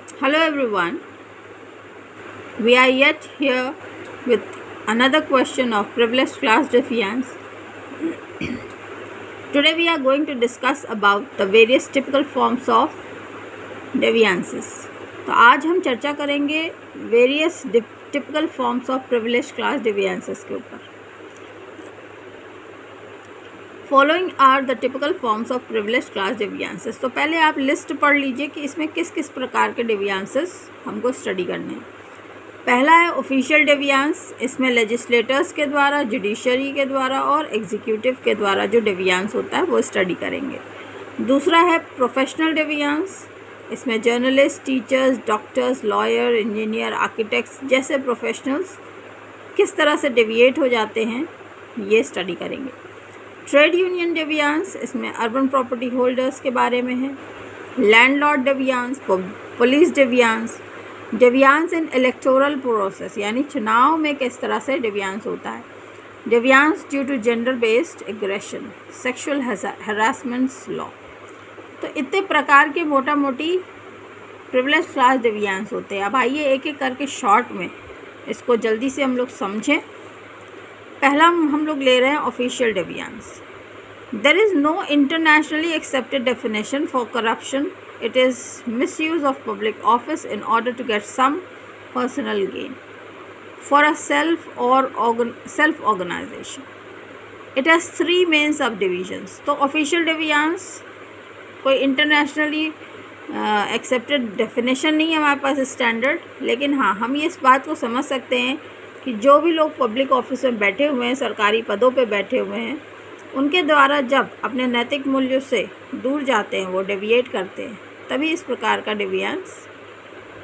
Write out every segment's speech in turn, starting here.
Hello everyone, we are yet here with another question of privileged class defiance. Today we are going to discuss about the various typical forms of deviances. तो आज हम चर्चा करेंगे various typical forms of privilege class deviances के ऊपर. Following are the typical forms of privilege class deviances. तो पहले आप लिस्ट पढ़ लीजिए कि इसमें किस किस प्रकार के deviances हमको स्टडी करने हैं. पहला है ऑफिशियल डेवियांस. इसमें लेजिस्लेटर्स के द्वारा, जुडिशरी के द्वारा और एग्जीक्यूटिव के द्वारा जो डेवियांस होता है वो स्टडी करेंगे. दूसरा है प्रोफेशनल डेवियांस. इसमें journalist, teachers, doctors, lawyer, engineer, architects जैसे प्रोफेशनल्स किस तरह से डेविएट हो जाते हैं ये स्टडी करेंगे. ट्रेड यूनियन डेवियांस, इसमें अर्बन प्रॉपर्टी होल्डर्स के बारे में है. Landlord deviance, police deviance, deviance in electoral process यानी चुनाव में किस तरह से डेवियांस होता है. Deviance due to gender based aggression, sexual harassments law. तो इतने प्रकार के मोटा मोटी प्रिविलेज क्लास डेवियांस होते हैं. अब आइए एक एक करके शॉर्ट में इसको जल्दी से हम लोग समझें. पहला हम लोग ले रहे हैं official deviance. There is no internationally accepted definition for corruption. It is misuse of public office in order to get some personal gain for a self-organization. It has three main subdivisions. तो official deviance कोई internationally accepted definition नहीं है हमारे पास standard, लेकिन हाँ हम ये इस बात को समझ सकते हैं कि जो भी लोग पब्लिक ऑफिस में बैठे हुए हैं, सरकारी पदों पे बैठे हुए हैं, उनके द्वारा जब अपने नैतिक मूल्यों से दूर जाते हैं, वो डेविएट करते हैं, तभी इस प्रकार का डेवियांस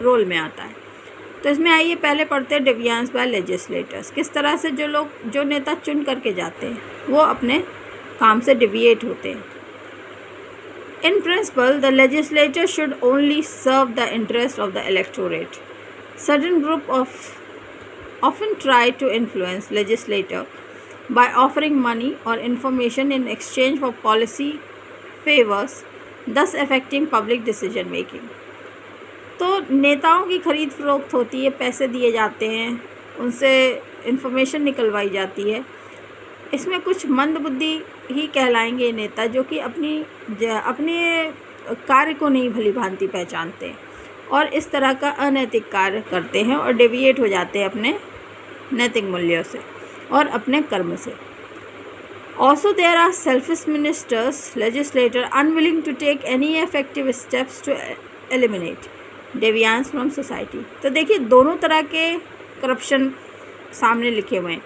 रोल में आता है. तो इसमें आइए पहले पढ़ते हैं डेवियांस बाय लेजिस्लेटर्स. किस तरह से जो नेता चुन करके जाते हैं वो अपने काम से डेविएट होते हैं. In principle the legislator should only serve the interest of the electorate. Certain group often try to influence legislator by offering money or information in exchange for policy favors, thus affecting public decision making. तो नेताओं की खरीद फरोख्त होती है, पैसे दिए जाते हैं, उनसे इन्फॉर्मेशन निकलवाई जाती है. इसमें कुछ मंदबुद्धि ही कहलाएंगे ये नेता, जो कि अपने कार्य को नहीं भली भांति पहचानते हैं और इस तरह का अनैतिक कार्य करते हैं और डेविएट हो जाते हैं अपने नैतिक मूल्यों से और अपने कर्म से. Also there are selfish ministers, legislators unwilling to take any effective steps to eliminate deviance from society. तो देखिए दोनों तरह के करप्शन सामने लिखे हुए हैं.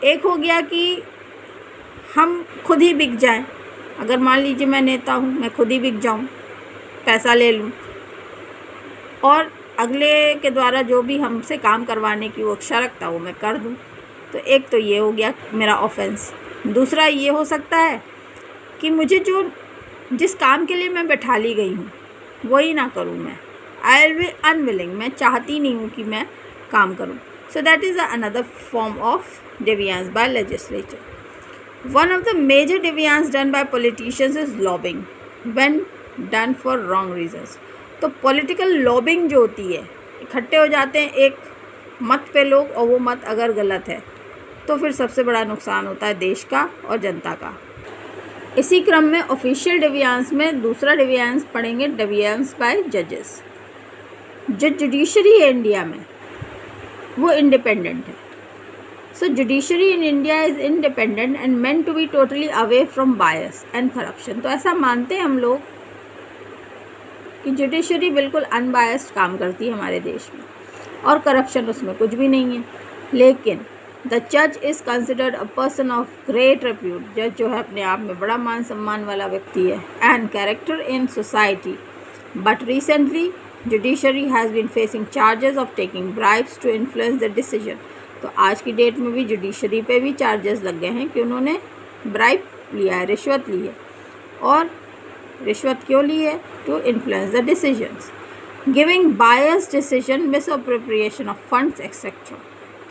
एक हो गया कि हम खुद ही बिक जाएं. अगर मान लीजिए मैं नेता हूँ, मैं खुद ही बिक जाऊँ, पैसा ले लूँ और अगले के द्वारा जो भी हमसे काम करवाने की वो इच्छा रखता है वो मैं कर दूँ. तो एक तो ये हो गया मेरा ऑफेंस. दूसरा ये हो सकता है कि मुझे जिस काम के लिए मैं बैठा ली गई हूँ वही ना करूँ मैं. आई विल बी अनविलिंग, मैं चाहती नहीं हूँ कि मैं काम करूँ. So that is another form of deviance by legislature. One of the major deviance done by politicians is lobbying when done for wrong reasons. तो पॉलिटिकल लॉबिंग जो होती है, इकट्ठे हो जाते हैं एक मत पे लोग और वो मत अगर गलत है तो फिर सबसे बड़ा नुकसान होता है देश का और जनता का. इसी क्रम में ऑफिशियल डेवियांस में दूसरा डेवियांस पढ़ेंगे, डेवियांस बाय जजेस. जो जुडिशरी है इंडिया में वो इंडिपेंडेंट है. So judiciary in India is independent and meant to be totally away from bias and corruption. तो ऐसा मानते हैं हम लोग कि जुडिशरी बिल्कुल अनबायस्ड काम करती है हमारे देश में और करप्शन उसमें कुछ भी नहीं है. लेकिन द जज is considered a person of great repute. जज जो है अपने आप में बड़ा मान सम्मान वाला व्यक्ति है and character in society. But recently judiciary has been facing charges of taking bribes to influence the decision. तो आज की डेट में भी जुडिशरी पे भी चार्जेस लग गए हैं कि उन्होंने ब्राइब लिया है, रिश्वत ली है. और रिश्वत क्यों ली है? To influence the decisions, giving bias decision, misappropriation of funds etcetera.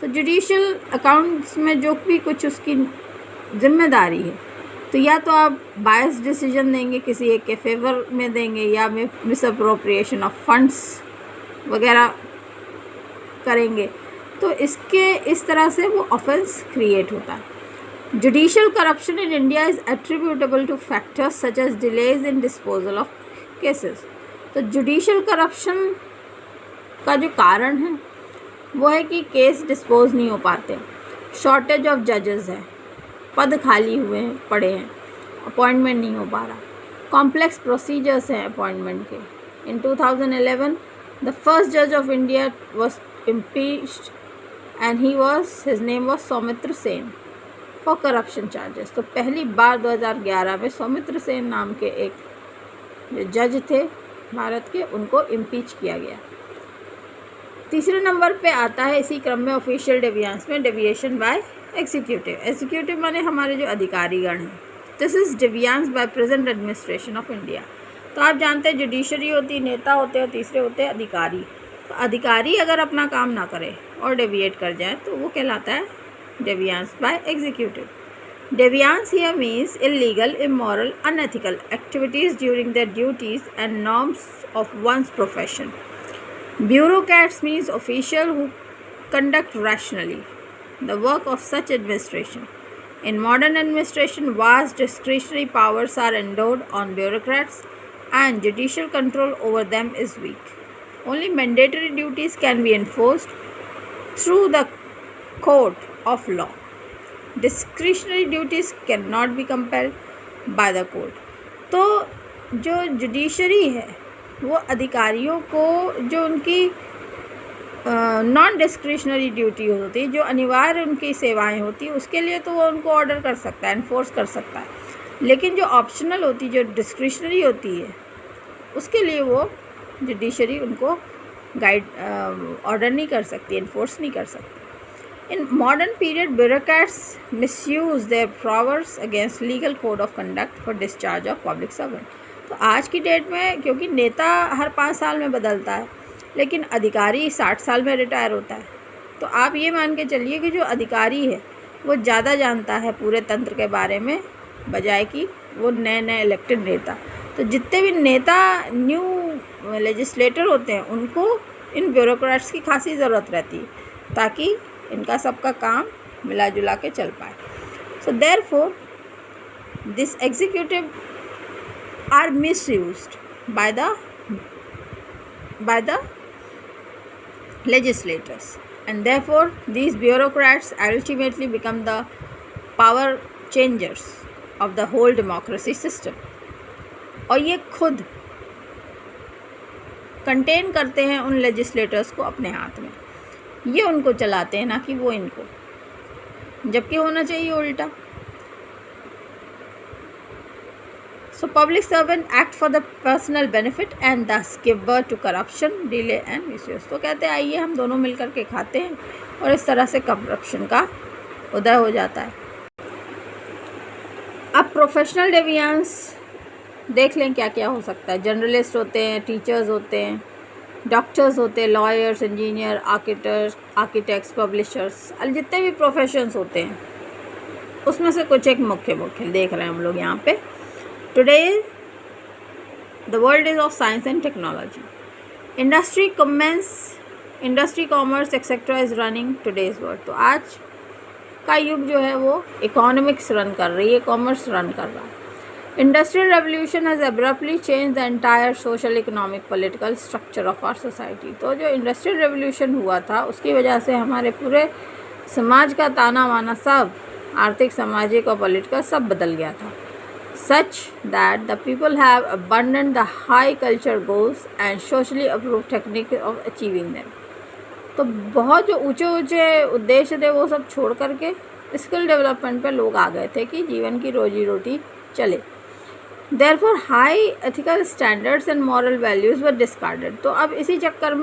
तो जुडिशियल अकाउंट्स में जो भी कुछ उसकी जिम्मेदारी है, तो या तो आप बायस डिसीजन देंगे, किसी एक के फेवर में देंगे, या मिसअप्रोप्रिएशन ऑफ फंड्स वगैरह करेंगे, तो इसके इस तरह से वो ऑफेंस क्रिएट होता है। Judicial corruption in India is attributable to factors such as delays in disposal of cases. तो जुडिशियल करप्शन का जो कारण है वो है कि केस डिस्पोज नहीं हो पाते, शॉर्टेज ऑफ जजेस है, पद खाली हुए हैं पड़े हैं, अपॉइंटमेंट नहीं हो पा रहा, कॉम्प्लेक्स प्रोसीजर्स हैं अपॉइंटमेंट के। इन 2011 द फर्स्ट जज of India was impeached and his name was Soumitra Sen for corruption charges. तो पहली बार 2011 में सौमित्र सेन नाम के एक जो जज थे भारत के, उनको इम्पीच किया गया। तीसरे नंबर पे आता है इसी क्रम में ऑफिशियल डेविएंस में डेविएशन बाय एग्जीक्यूटिव। एग्जीक्यूटिव माने हमारे जो अधिकारीगण हैं। This is deviance by present administration of India. तो आप जानते हैं जुडिशरी होती है, नेता होते हैं, तीसरे होते हैं अधिकारी। तो अधिकारी अगर अपना काम ना करे और डेविएट कर जाए तो वो कहलाता है deviance by executive. Deviance here means illegal, immoral, unethical activities during their duties and norms of one's profession. Bureaucrats means officials who conduct rationally the work of such administration. In modern administration, vast discretionary powers are endowed on bureaucrats and judicial control over them is weak. Only mandatory duties can be enforced through the court of law. Discretionary duties can not be compelled by the court. तो जो judiciary है वो अधिकारियों को जो उनकी non discretionary duty होती है, जो अनिवार्य उनकी सेवाएं होती है, उसके लिए तो वो उनको ऑर्डर कर सकता है, इन्फोर्स कर सकता है। लेकिन जो ऑप्शनल होती है, जो डिस्क्रिशनरी होती है, उसके लिए वो जुडिशरी उनको गाइड ऑर्डर नहीं कर सकती, इन्फोर्स नहीं कर सकती। In modern period, bureaucrats misuse their powers against legal code of conduct for discharge of public servant. तो आज की डेट में क्योंकि नेता हर 5 साल में बदलता है, लेकिन अधिकारी 60 साल में रिटायर होता है, तो आप ये मान के चलिए कि जो अधिकारी है वो ज़्यादा जानता है पूरे तंत्र के बारे में बजाय कि वो नए इलेक्टेड नेता। तो जितने भी नेता न्यू लेजिस्लेटर होते हैं उनको इन ब्यूरोक्रेट्स की खासी ज़रूरत रहती है ताकि इनका सबका काम मिला जुला के चल पाए। So therefore this executive are misused by the legislators, and therefore these bureaucrats ultimately become the power changers of the whole democracy system. और ये खुद कंटेन करते हैं उन लेजिस्लेटर्स को अपने हाथ में, ये उनको चलाते हैं ना कि वो इनको, जबकि होना चाहिए उल्टा। So public servant act for the personal benefit and thus give birth to corruption, delay and misuse. तो कहते हैं आइए हम दोनों मिलकर के खाते हैं, और इस तरह से करप्शन का उदय हो जाता है। अब प्रोफेशनल डेविएंस देख लें क्या क्या हो सकता है। जर्नलिस्ट होते हैं, टीचर्स होते हैं, डॉक्टर्स होते हैं, लॉयर्स, इंजीनियर, आर्किटेक्ट्स, पब्लिशर्स, जितने भी प्रोफेशंस होते हैं उसमें से कुछ एक मुख्य देख रहे हैं हम लोग यहाँ पे। Today the world is of science and technology, industry, commerce etcetera is running today's world. तो आज का युग जो है वो इकोनॉमिक्स रन कर रही है, कॉमर्स रन कर रहा है। Industrial revolution has abruptly changed the entire social, economic, political structure of our society. तो जो इंडस्ट्रियल रेवोल्यूशन हुआ था उसकी वजह से हमारे पूरे समाज का ताना बाना सब, आर्थिक, सामाजिक और पॉलिटिकल सब बदल गया था। Such that the people have abandoned the high culture goals and socially approved technique of achieving them. तो बहुत जो ऊंचे ऊंचे उद्देश्य थे वो सब छोड़ करके स्किल डेवलपमेंट पे लोग आ गए थे कि जीवन की रोजी रोटी चले। Therefore, high ethical standards and moral values were discarded. तो अब इसी चक्कर में